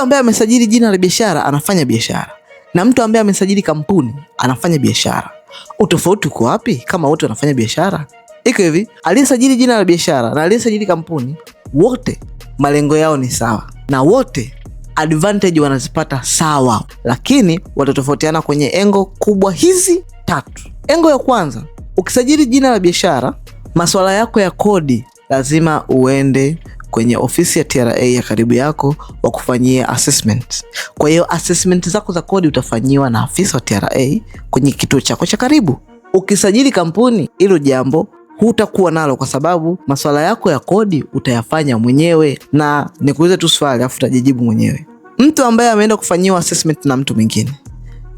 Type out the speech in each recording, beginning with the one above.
Mtu ambaye amesajili jina la biashara anafanya biashara, na mtu ambaye amesajili kampuni anafanya biashara. Utofauti uko wapi kama wote wanafanya biashara? Iko hivi, aliyesajili jina la biashara na aliyesajili kampuni, wote malengo yao ni sawa na wote advantage wanazipata sawa, lakini watatofautiana kwenye engo kubwa hizi 3. Engo ya kwanza, ukisajili jina la biashara, masuala yako ya kodi lazima uende kwenye ofisi ya TRA ya karibu yako wakufanyia assessment. Kwa hiyo assessment zako za kodi utafanyiwa na afisa wa TRA kwenye kituo chako cha karibu. Ukisajili kampuni, hilo jambo hutakuwa nalo kwa sababu masuala yako ya kodi utayafanya mwenyewe, na nikuulize tu swali afu utajibu mwenyewe. Mtu ambaye ameenda kufanyiwa assessment na mtu mwingine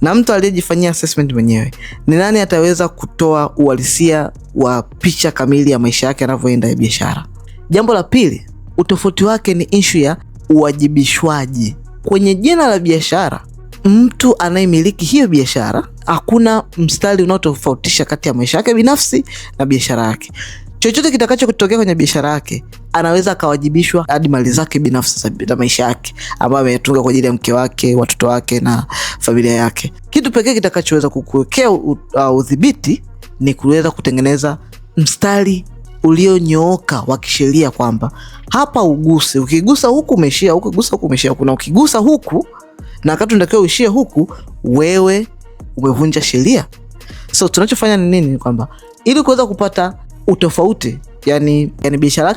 na mtu aliyejifanyia assessment mwenyewe, ni nani ataweza kutoa uhalisia wa picha kamili ya maisha yake yanavyoenda ya biashara? Jambo la pili, utofauti wake ni issue ya uwajibishwaji. Kwenye jina la biashara, mtu anayemiliki hiyo biashara, hakuna mstari unaotofautisha kati ya maisha yake binafsi na biashara yake. Chochote kitakacho kutokea kwenye biashara yake, anaweza akawajibishwa hadi mali zake binafsi za maisha yake ambayo ametunga kwa ajili ya mke wake, watoto wake na familia yake. Kitu pekee kitakachoweza kukuwekea udhibiti ni kuweza kutengeneza mstari ulionyooka wa kisheria kwamba hapa uguse, ukigusa huku umeshia huku, ukigusa huku umeshia huku, na ukigusa huku na wakati unatakiwa uishie huku, wewe umevunja sheria. So tunachofanya ni nini? Kwamba ili kuweza kupata utofauti, yani biashara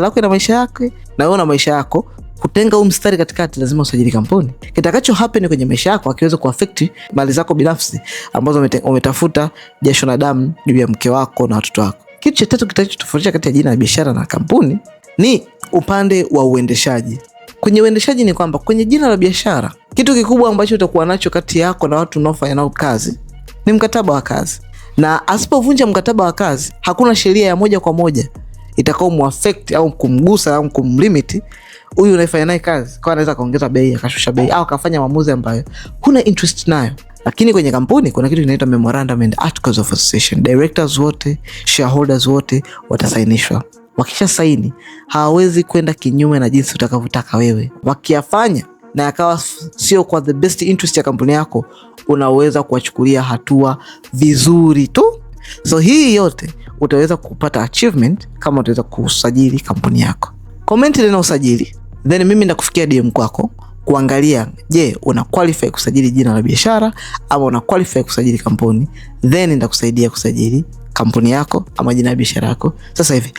yako ina maisha yake na wewe una maisha yako, kutenga huu mstari katikati, lazima usajili kampuni. Kitakacho happen kwenye maisha yako akiweza kuaffect mali zako binafsi ambazo umetafuta jasho na damu juu ya mke wako na watoto wako. Kitu cha tatu kitachotofautisha kati ya jina la biashara na kampuni ni upande wa uendeshaji. Kwenye uendeshaji ni kwamba kwenye jina la biashara, kitu kikubwa ambacho utakuwa nacho kati yako na watu unaofanya nao kazi ni mkataba wa kazi. Na asipovunja mkataba wa kazi, hakuna sheria ya moja kwa moja itakao muaffect au kumgusa au kumlimit huyu unayefanya naye kazi. Kwa anaweza kaongeza bei, akashusha bei, au akafanya maamuzi ambayo huna interest nayo. Lakini kwenye kampuni kuna kitu kinaitwa Memorandum and Articles of Association. Directors wote, shareholders wote watasainishwa. Wakisha saini, hawawezi kwenda kinyume na jinsi utakavyotaka wewe. Wakiafanya na yakawa sio kwa the best interest ya kampuni yako, unaweza kuwachukulia hatua vizuri tu. So hii yote utaweza kupata achievement kama utaweza kusajili kampuni yako. Comment ile na usajili, then mimi ndakufikia DM kwako kuangalia, je, una qualify kusajili jina la biashara ama una qualify kusajili kampuni, then ndakusaidia kusajili kampuni yako ama jina la biashara yako sasa hivi.